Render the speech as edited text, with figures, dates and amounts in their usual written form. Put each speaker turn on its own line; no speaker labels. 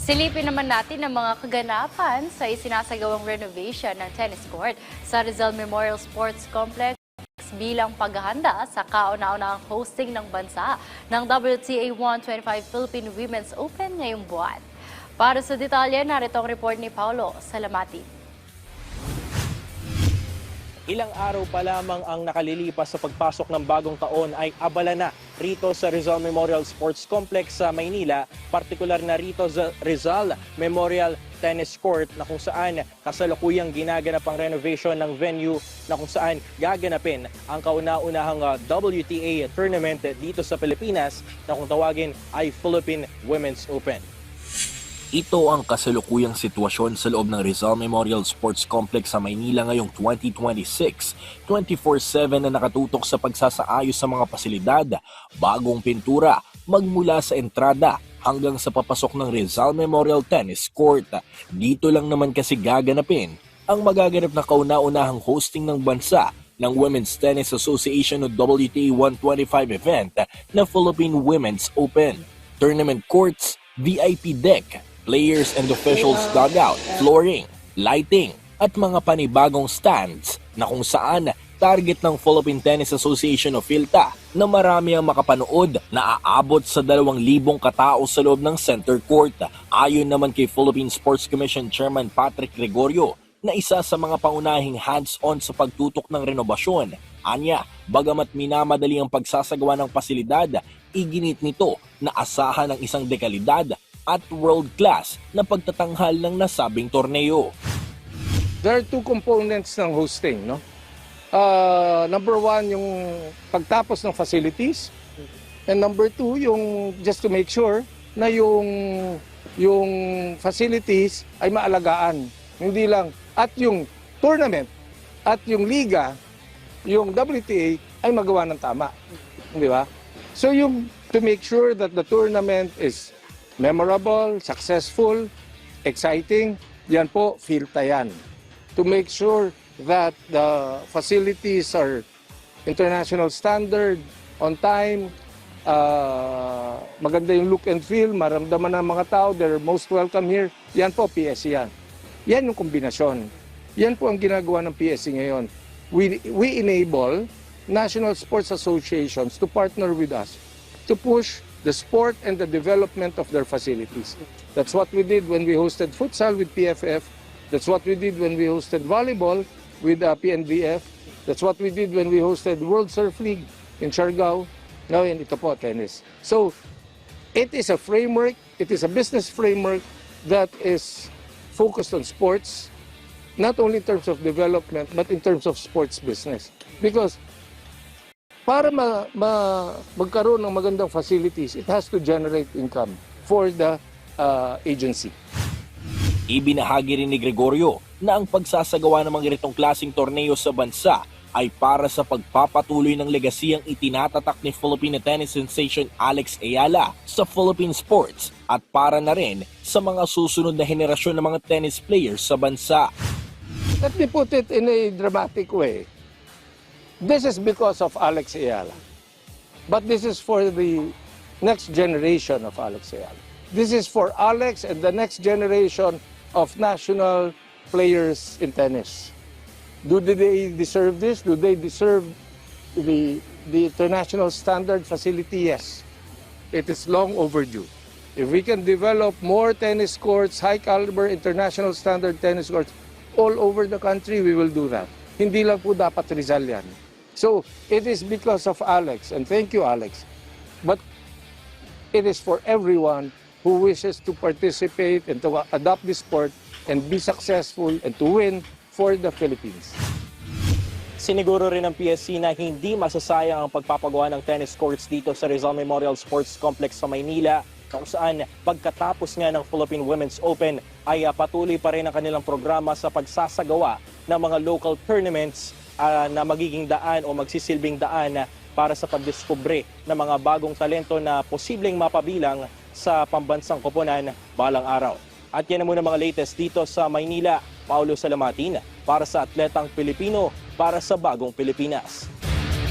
Silipin naman natin ang mga kaganapan sa isinasagawang renovation ng tennis court sa Rizal Memorial Sports Complex bilang paghahanda sa kauna-unahang hosting ng bansa ng WTA 125 Philippine Women's Open ngayong buwan. Para sa detalye, narito ang report ni Paulo Salamati.
Ilang araw pa lamang ang nakalilipas sa pagpasok ng bagong taon ay abala na rito sa Rizal Memorial Sports Complex sa Maynila, partikular na rito sa Rizal Memorial Tennis Court na kung saan kasalukuyang ginaganap ang renovation ng venue na kung saan gaganapin ang kauna-unahang WTA tournament dito sa Pilipinas na kung tawagin ay Philippine Women's Open.
Ito ang kasalukuyang sitwasyon sa loob ng Rizal Memorial Sports Complex sa Maynila ngayong 2026. 24/7 na nakatutok sa pagsasaayos sa mga pasilidad, bagong pintura, magmula sa entrada hanggang sa papasok ng Rizal Memorial Tennis Court. Dito lang naman kasi gaganapin ang magaganap na kauna-unahang hosting ng bansa ng Women's Tennis Association o WTA 125 event na Philippine Women's Open. Tournament courts, VIP deck, players and officials dugout, flooring, lighting, at mga panibagong stands na kung saan target ng Philippine Tennis Association o PhilTA na marami ang makapanood na aabot sa 2,000 katao sa loob ng center court. Ayon naman kay Philippine Sports Commission Chairman Patrick Gregorio na isa sa mga pangunahing hands-on sa pagtutok ng renobasyon. Anya, bagamat minamadali ang pagsasagawa ng pasilidad, iginit nito na asahan ng isang dekalidad at world-class na pagtatanghal ng nasabing torneo.
There are two components ng hosting, no? Number one, yung pagtapos ng facilities. And number two, yung just to make sure na yung facilities ay maalagaan. Hindi lang. At yung tournament at yung liga, yung WTA ay magawa ng tama. Di ba? So yung to make sure that the tournament is memorable, successful, exciting, yan po, PhilTA yan. To make sure that the facilities are international standard, on time, maganda yung look and feel, maramdaman ng mga tao, they're most welcome here, yan po, PSC yan. Yan yung kombinasyon. Yan po ang ginagawa ng PSC ngayon. We enable national sports associations to partner with us to push the sport and the development of their facilities. That's what we did when we hosted futsal with PFF. That's what we did when we hosted volleyball with PNBF. That's what we did when we hosted World Surf League in Siargao. Ngayon, ito po, tennis. So, it is a framework, it is a business framework that is focused on sports, not only in terms of development, but in terms of sports business. Because para magkaroon ng magandang facilities, it has to generate income for the agency.
Ibinahagi rin ni Gregorio na ang pagsasagawa ng mga ganitong klaseng torneo sa bansa ay para sa pagpapatuloy ng legasiyang itinatatak ni Filipino tennis sensation Alex Ayala sa Philippine sports at para na rin sa mga susunod na henerasyon ng mga tennis players sa bansa.
Let me put it in a dramatic way. This is because of Alex Ayala. But this is for the next generation of Alex Ayala. This is for Alex and the next generation of national players in tennis. Do they deserve this? Do they deserve the international standard facility? Yes. It is long overdue. If we can develop more tennis courts, high caliber international standard tennis courts all over the country, we will do that. Hindi lang po dapat Rizal yan. So, it is because of Alex, and thank you, Alex. But it is for everyone who wishes to participate and to adopt this sport and be successful and to win for the Philippines.
Siniguro rin ng PSC na hindi masasayang ang pagpapagawa ng tennis courts dito sa Rizal Memorial Sports Complex sa Maynila, kung saan pagkatapos nga ng Philippine Women's Open ay patuloy pa rin ang kanilang programa sa pagsasagawa ng mga local tournaments na magiging daan o magsisilbing daan para sa pagdiskubre ng mga bagong talento na posibleng mapabilang sa pambansang koponan balang araw. At yan na muna mga latest dito sa Maynila. Paulo Salamatin para sa Atletang Pilipino para sa Bagong Pilipinas.